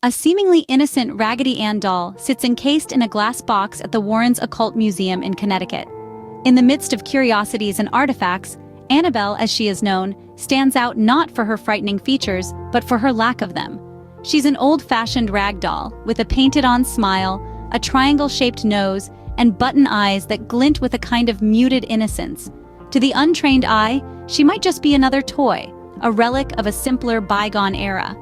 A seemingly innocent Raggedy Ann doll sits encased in a glass box at the Warrens Occult Museum in Connecticut. In the midst of curiosities and artifacts, Annabelle, as she is known, stands out not for her frightening features, but for her lack of them. She's an old-fashioned rag doll, with a painted-on smile, a triangle-shaped nose, and button eyes that glint with a kind of muted innocence. To the untrained eye, she might just be another toy, a relic of a simpler bygone era.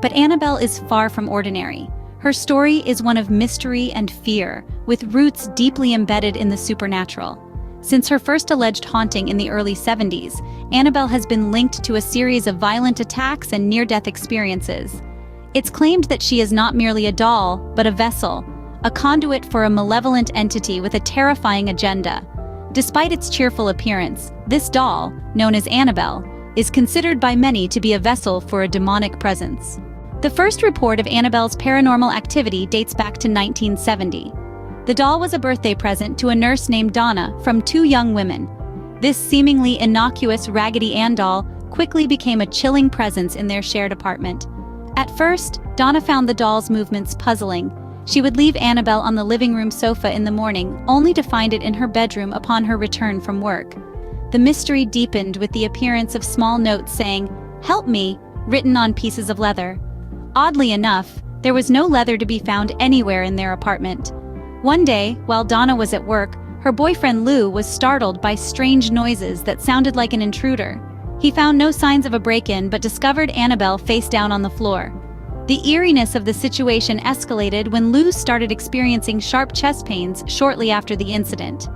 But Annabelle is far from ordinary. Her story is one of mystery and fear, with roots deeply embedded in the supernatural. Since her first alleged haunting in the early 70s, Annabelle has been linked to a series of violent attacks and near-death experiences. It's claimed that she is not merely a doll, but a vessel, a conduit for a malevolent entity with a terrifying agenda. Despite its cheerful appearance, this doll, known as Annabelle, is considered by many to be a vessel for a demonic presence. The first report of Annabelle's paranormal activity dates back to 1970. The doll was a birthday present to a nurse named Donna from two young women. This seemingly innocuous Raggedy Ann doll quickly became a chilling presence in their shared apartment. At first, Donna found the doll's movements puzzling. She would leave Annabelle on the living room sofa in the morning, only to find it in her bedroom upon her return from work. The mystery deepened with the appearance of small notes saying, "Help me," written on pieces of leather. Oddly enough, there was no leather to be found anywhere in their apartment. One day, while Donna was at work, her boyfriend Lou was startled by strange noises that sounded like an intruder. He found no signs of a break-in but discovered Annabelle face down on the floor. The eeriness of the situation escalated when Lou started experiencing sharp chest pains shortly after the incident.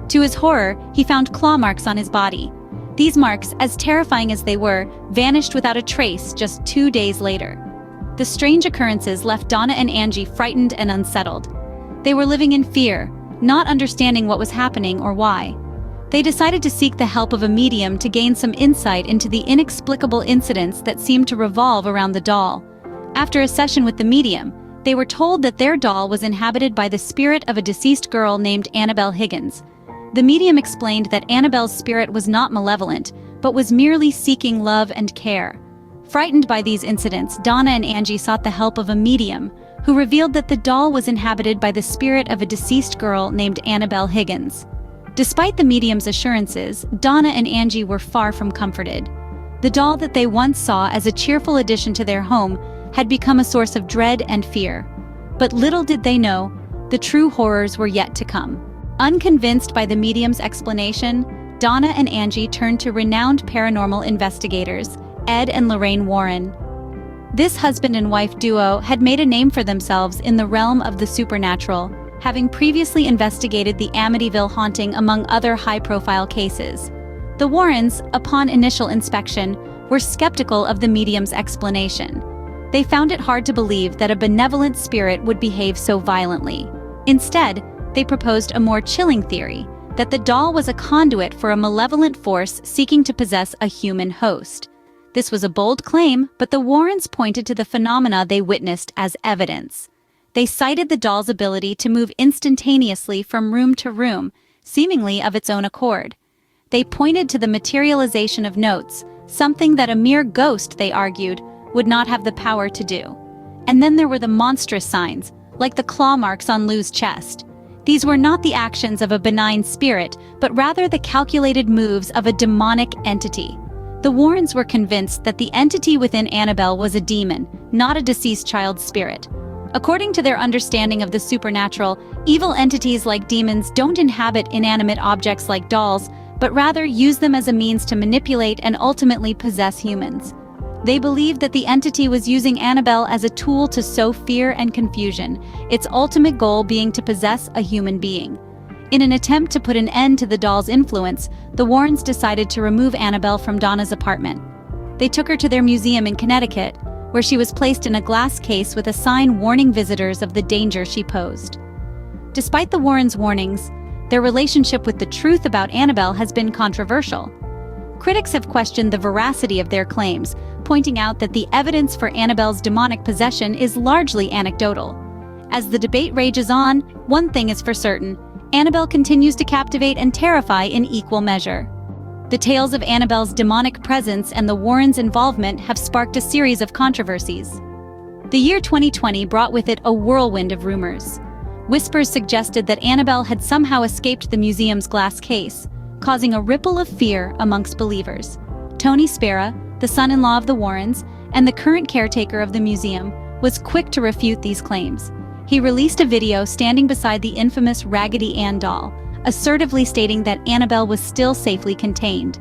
To his horror, he found claw marks on his body. These marks, as terrifying as they were, vanished without a trace just 2 days later. The strange occurrences left Donna and Angie frightened and unsettled. They were living in fear, not understanding what was happening or why. They decided to seek the help of a medium to gain some insight into the inexplicable incidents that seemed to revolve around the doll. After a session with the medium, they were told that their doll was inhabited by the spirit of a deceased girl named Annabelle Higgins. The medium explained that Annabelle's spirit was not malevolent, but was merely seeking love and care. Frightened by these incidents, Donna and Angie sought the help of a medium, who revealed that the doll was inhabited by the spirit of a deceased girl named Annabelle Higgins. Despite the medium's assurances, Donna and Angie were far from comforted. The doll that they once saw as a cheerful addition to their home had become a source of dread and fear. But little did they know, the true horrors were yet to come. Unconvinced by the medium's explanation, Donna and Angie turned to renowned paranormal investigators, Ed and Lorraine Warren. This husband and wife duo had made a name for themselves in the realm of the supernatural, having previously investigated the Amityville haunting among other high-profile cases. The Warrens, upon initial inspection, were skeptical of the medium's explanation. They found it hard to believe that a benevolent spirit would behave so violently. Instead, they proposed a more chilling theory, that the doll was a conduit for a malevolent force seeking to possess a human host. This was a bold claim, but the Warrens pointed to the phenomena they witnessed as evidence. They cited the doll's ability to move instantaneously from room to room, seemingly of its own accord. They pointed to the materialization of notes, something that a mere ghost, they argued, would not have the power to do. And then there were the monstrous signs, like the claw marks on Lou's chest. These were not the actions of a benign spirit, but rather the calculated moves of a demonic entity. The Warrens were convinced that the entity within Annabelle was a demon, not a deceased child's spirit. According to their understanding of the supernatural, evil entities like demons don't inhabit inanimate objects like dolls, but rather use them as a means to manipulate and ultimately possess humans. They believed that the entity was using Annabelle as a tool to sow fear and confusion, its ultimate goal being to possess a human being. In an attempt to put an end to the doll's influence, the Warrens decided to remove Annabelle from Donna's apartment. They took her to their museum in Connecticut, where she was placed in a glass case with a sign warning visitors of the danger she posed. Despite the Warrens' warnings, their relationship with the truth about Annabelle has been controversial. Critics have questioned the veracity of their claims, pointing out that the evidence for Annabelle's demonic possession is largely anecdotal. As the debate rages on, one thing is for certain: Annabelle continues to captivate and terrify in equal measure. The tales of Annabelle's demonic presence and the Warrens' involvement have sparked a series of controversies. The year 2020 brought with it a whirlwind of rumors. Whispers suggested that Annabelle had somehow escaped the museum's glass case, causing a ripple of fear amongst believers. Tony Spera, the son-in-law of the Warrens, and the current caretaker of the museum, was quick to refute these claims. He released a video standing beside the infamous Raggedy Ann doll, assertively stating that Annabelle was still safely contained.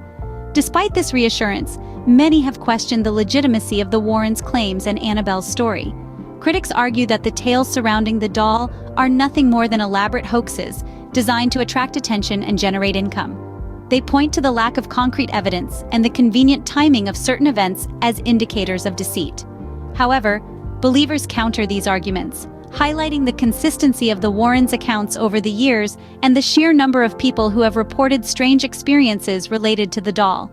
Despite this reassurance, many have questioned the legitimacy of the Warrens' claims and Annabelle's story. Critics argue that the tales surrounding the doll are nothing more than elaborate hoaxes designed to attract attention and generate income. They point to the lack of concrete evidence and the convenient timing of certain events as indicators of deceit. However, believers counter these arguments, highlighting the consistency of the Warrens' accounts over the years and the sheer number of people who have reported strange experiences related to the doll.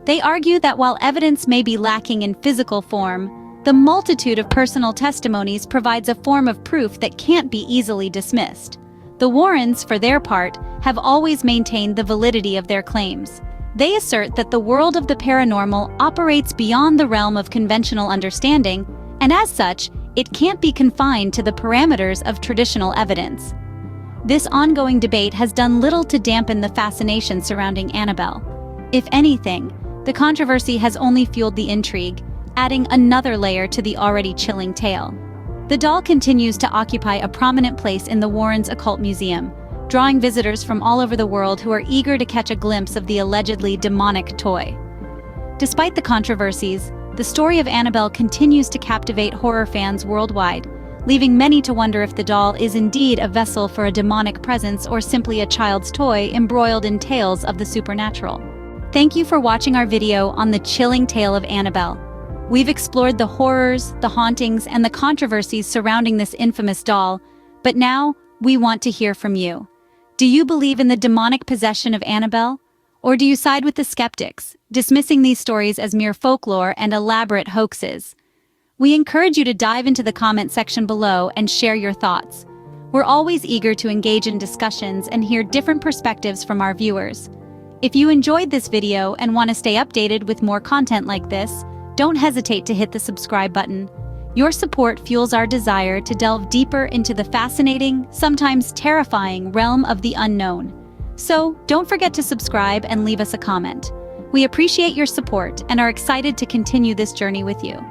They argue that while evidence may be lacking in physical form, the multitude of personal testimonies provides a form of proof that can't be easily dismissed. The Warrens, for their part, have always maintained the validity of their claims. They assert that the world of the paranormal operates beyond the realm of conventional understanding, and as such, it can't be confined to the parameters of traditional evidence. This ongoing debate has done little to dampen the fascination surrounding Annabelle. If anything, the controversy has only fueled the intrigue, adding another layer to the already chilling tale. The doll continues to occupy a prominent place in the Warrens Occult Museum, drawing visitors from all over the world who are eager to catch a glimpse of the allegedly demonic toy. Despite the controversies, the story of Annabelle continues to captivate horror fans worldwide, leaving many to wonder if the doll is indeed a vessel for a demonic presence or simply a child's toy embroiled in tales of the supernatural. Thank you for watching our video on the chilling tale of Annabelle. We've explored the horrors, the hauntings, and the controversies surrounding this infamous doll, but now we want to hear from you. Do you believe in the demonic possession of Annabelle? Or do you side with the skeptics, dismissing these stories as mere folklore and elaborate hoaxes? We encourage you to dive into the comment section below and share your thoughts. We're always eager to engage in discussions and hear different perspectives from our viewers. If you enjoyed this video and want to stay updated with more content like this, don't hesitate to hit the subscribe button. Your support fuels our desire to delve deeper into the fascinating, sometimes terrifying realm of the unknown. So, don't forget to subscribe and leave us a comment. We appreciate your support and are excited to continue this journey with you.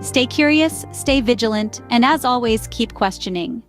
Stay curious, stay vigilant, and as always, keep questioning.